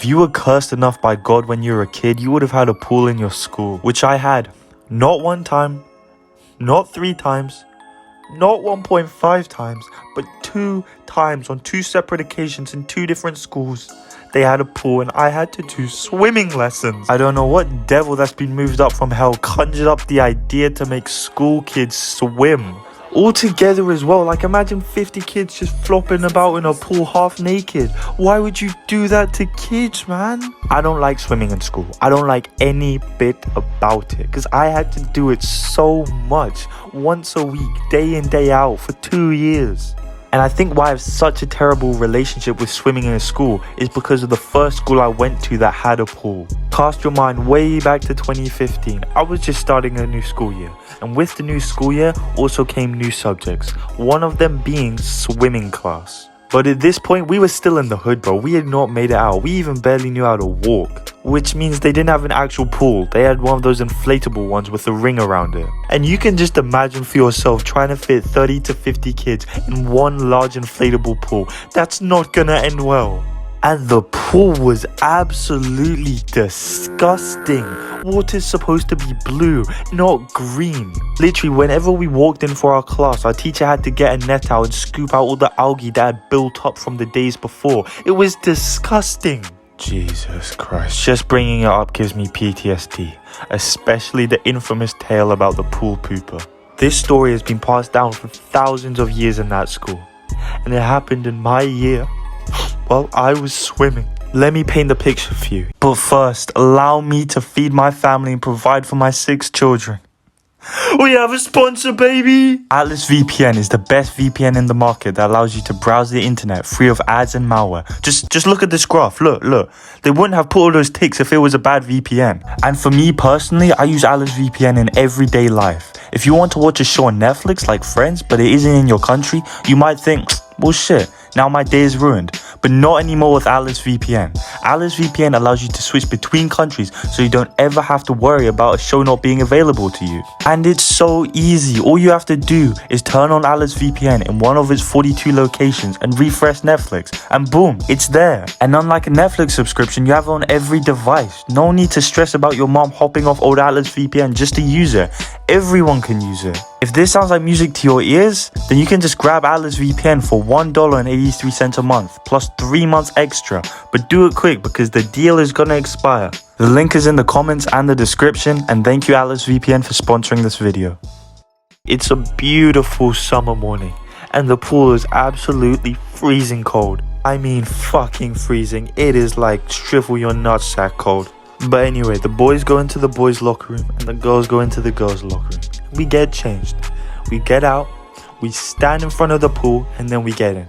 If you were cursed enough by God when you were a kid, you would have had a pool in your school, which I had. Not 1 time, not 3 times, not 1.5 times, but 2 times on 2 separate occasions in 2 different schools. They had a pool and I had to do swimming lessons. I don't know what devil that's been moved up from hell conjured up the idea to make school kids swim. All together as well. Like, imagine 50 kids just flopping about in a pool half naked. Why would you do that to kids, man? I don't like swimming in school. I don't like any bit about it because I had to do it so much, once a week, day in, day out for 2 years. And I think why I have such a terrible relationship with swimming in a school is because of the first school I went to that had a pool. Cast your mind way back to 2015. I was just starting a new school year. And with the new school year also came new subjects. One of them being swimming class. But at this point, we were still in the hood, bro. We had not made it out. We even barely knew how to walk. Which means they didn't have an actual pool. They had one of those inflatable ones with a ring around it. And you can just imagine for yourself trying to fit 30 to 50 kids in one large inflatable pool. That's not gonna end well. And the pool was absolutely disgusting. Water's supposed to be blue, not green. Literally, whenever we walked in for our class, our teacher had to get a net out and scoop out all the algae that had built up from the days before. It was disgusting. Jesus Christ, just bringing it up gives me PTSD, especially the infamous tale about the pool pooper. This story has been passed down for thousands of years in that school, and it happened in my year. Well, I was swimming. Let me paint the picture for you. But first, allow me to feed my family and provide for my 6 children. We have a sponsor, baby! Atlas VPN is the best VPN in the market that allows you to browse the internet free of ads and malware. Just look at this graph. Look. They wouldn't have put all those ticks if it was a bad VPN. And for me personally, I use Atlas VPN in everyday life. If you want to watch a show on Netflix like Friends, but it isn't in your country, you might think, well shit, now my day is ruined. But not anymore with Atlas VPN. Atlas VPN allows you to switch between countries so you don't ever have to worry about a show not being available to you. And it's so easy. All you have to do is turn on Atlas VPN in one of its 42 locations and refresh Netflix, and boom, it's there. And unlike a Netflix subscription, you have it on every device. No need to stress about your mom hopping off old Atlas VPN just to use it. Everyone can use it. If this sounds like music to your ears, then you can just grab Atlas VPN for $1.83 a month, plus 3 months extra. But do it quick because the deal is gonna expire. The link is in the comments and the description, and thank you Atlas VPN for sponsoring this video. It's a beautiful summer morning, and the pool is absolutely freezing cold. I mean fucking freezing. It is like shrivel your nutsack cold. But anyway, the boys go into the boys' locker room and the girls go into the girls' locker room. We get changed. We get out, we stand in front of the pool, and then we get in.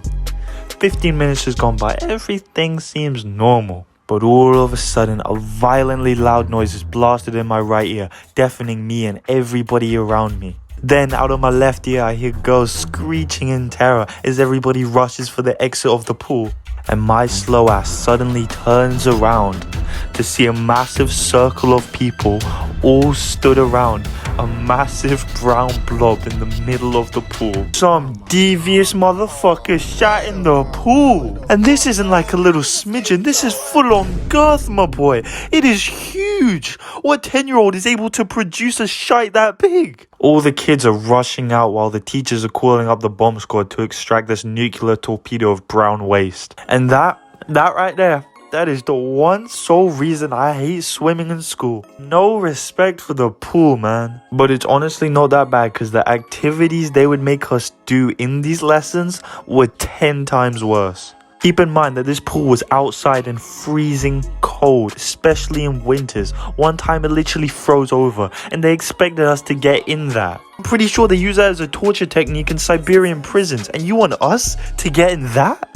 15 minutes has gone by. Everything seems normal. But all of a sudden, a violently loud noise is blasted in my right ear, deafening me and everybody around me. Then, out of my left ear, I hear girls screeching in terror as everybody rushes for the exit of the pool. And my slow ass suddenly turns around to see a massive circle of people all stood around a massive brown blob in the middle of the pool. Some devious motherfucker shat in the pool. And this isn't like a little smidgen, this is full on girth, my boy. It is huge. What 10-year-old is able to produce a shite that big? All the kids are rushing out while the teachers are calling up the bomb squad to extract this nuclear torpedo of brown waste. And that right there, that is the one sole reason I hate swimming in school. No respect for the pool, man. But it's honestly not that bad because the activities they would make us do in these lessons were 10 times worse. Keep in mind that this pool was outside and freezing cold, especially in winters. One time it literally froze over and they expected us to get in that. I'm pretty sure they use that as a torture technique in Siberian prisons, and you want us to get in that?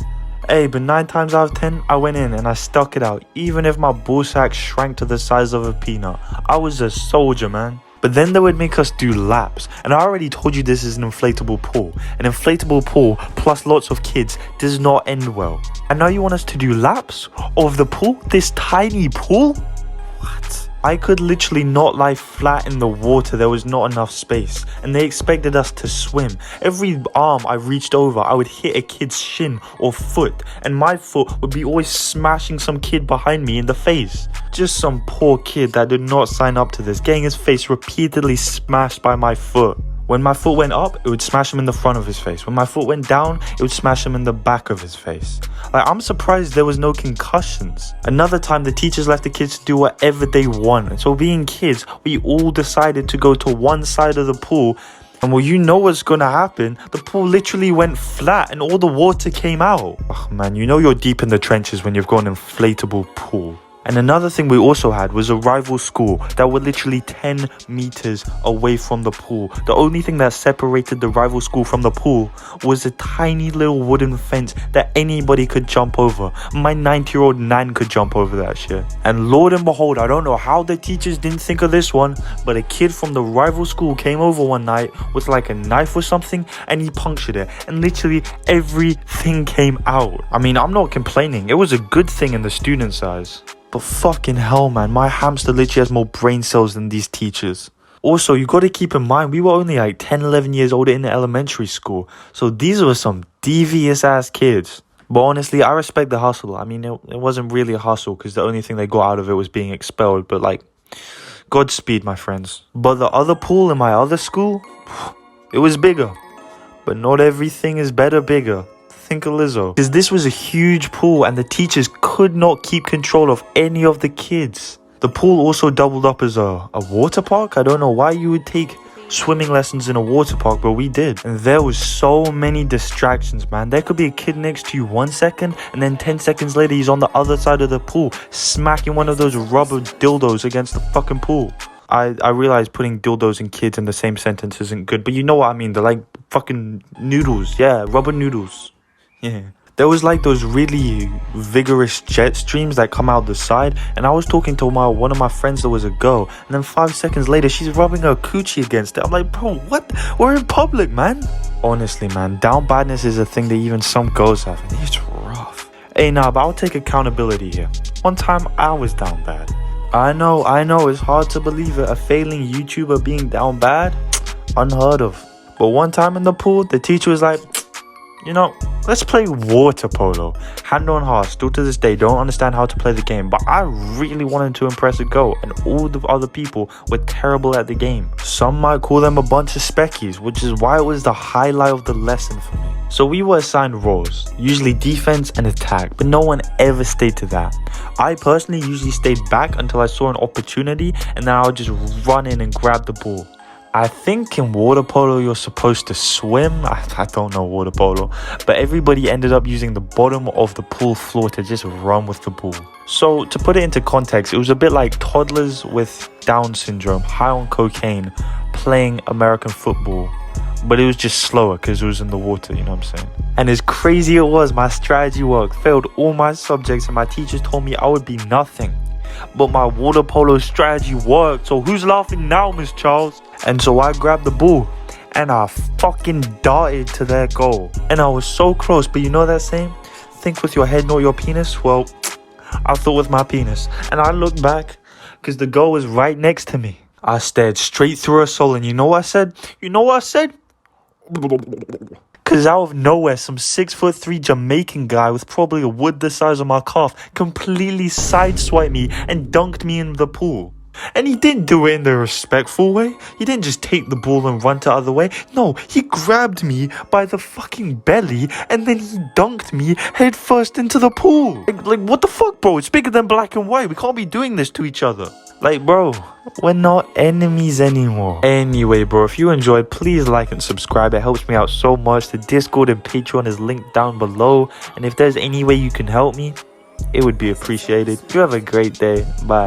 Hey, but 9 times out of 10, I went in and I stuck it out. Even if my ballsack shrank to the size of a peanut. I was a soldier, man. But then they would make us do laps. And I already told you this is an inflatable pool. An inflatable pool plus lots of kids does not end well. And now you want us to do laps of the pool? This tiny pool? What? I could literally not lie flat in the water. There was not enough space. And they expected us to swim. Every arm I reached over, I would hit a kid's shin or foot. And my foot would be always smashing some kid behind me in the face. Just some poor kid that did not sign up to this, getting his face repeatedly smashed by my foot. When my foot went up, it would smash him in the front of his face. When my foot went down, it would smash him in the back of his face. Like, I'm surprised there was no concussions. Another time, the teachers left the kids to do whatever they want. And so being kids, we all decided to go to one side of the pool. And well, you know what's gonna happen. The pool literally went flat and all the water came out. Oh man, you know you're deep in the trenches when you've got an inflatable pool. And another thing we also had was a rival school that were literally 10 meters away from the pool. The only thing that separated the rival school from the pool was a tiny little wooden fence that anybody could jump over. My 90-year-old nan could jump over that shit. And Lord and behold, I don't know how the teachers didn't think of this one, but a kid from the rival school came over one night with like a knife or something and he punctured it. And literally everything came out. I mean, I'm not complaining. It was a good thing in the student's eyes. But fucking hell, man, my hamster literally has more brain cells than these teachers. Also, you got to keep in mind, we were only like 10, 11 years old in elementary school. So these were some devious ass kids. But honestly, I respect the hustle. I mean, it wasn't really a hustle because the only thing they got out of it was being expelled. But like, Godspeed, my friends. But the other pool in my other school, it was bigger. But not everything is better bigger. Think of Lizzo. Because this was a huge pool and the teachers could not keep control of any of the kids. The pool also doubled up as a water park. I don't know why you would take swimming lessons in a water park, but we did. And there was so many distractions, man. There could be a kid next to you 1 second and then 10 seconds later he's on the other side of the pool smacking one of those rubber dildos against the fucking pool. I realize putting dildos and kids in the same sentence isn't good, but you know what I mean. They're like fucking noodles. Yeah, rubber noodles. Yeah. There was like those really vigorous jet streams that come out the side, and I was talking to one of my friends that was a girl, and then 5 seconds later she's rubbing her coochie against it. I'm like, bro, what? We're in public, man. Honestly, man, down badness is a thing that even some girls have, and it's rough. Hey, nah, but I'll take accountability here. One time I was down bad. I know, it's hard to believe it. A failing YouTuber being down bad? Unheard of. But one time in the pool, the teacher was like, you know, let's play water polo. Hand on heart, still to this day, don't understand how to play the game. But I really wanted to impress a girl, and all the other people were terrible at the game. Some might call them a bunch of speckies, which is why it was the highlight of the lesson for me. So we were assigned roles, usually defense and attack, but no one ever stayed to that. I personally usually stayed back until I saw an opportunity, and then I would just run in and grab the ball. I think in water polo you're supposed to swim. I don't know water polo, but everybody ended up using the bottom of the pool floor to just run with the ball. So to put it into context, it was a bit like toddlers with Down syndrome, high on cocaine, playing American football. But it was just slower because it was in the water, you know what I'm saying? And as crazy it was, my strategy worked, failed all my subjects, and my teachers told me I would be nothing. But my water polo strategy worked, so who's laughing now, Miss Charles? And so I grabbed the ball and I fucking darted to their goal. And I was so close, but you know that saying? Think with your head, not your penis? Well, I thought with my penis. And I looked back because the goal was right next to me. I stared straight through her soul, and you know what I said? Because out of nowhere, some 6'3" Jamaican guy with probably a wood the size of my calf completely sideswiped me and dunked me in the pool. And he didn't do it in the respectful way. He didn't just take the ball and run the other way. No, he grabbed me by the fucking belly and then he dunked me head first into the pool. Like what the fuck, bro? It's bigger than black and white. We can't be doing this to each other. Like, bro, we're not enemies anymore. Anyway, bro, if you enjoyed, please like and subscribe. It helps me out so much. The Discord and Patreon is linked down below. And if there's any way you can help me, it would be appreciated. You have a great day. Bye.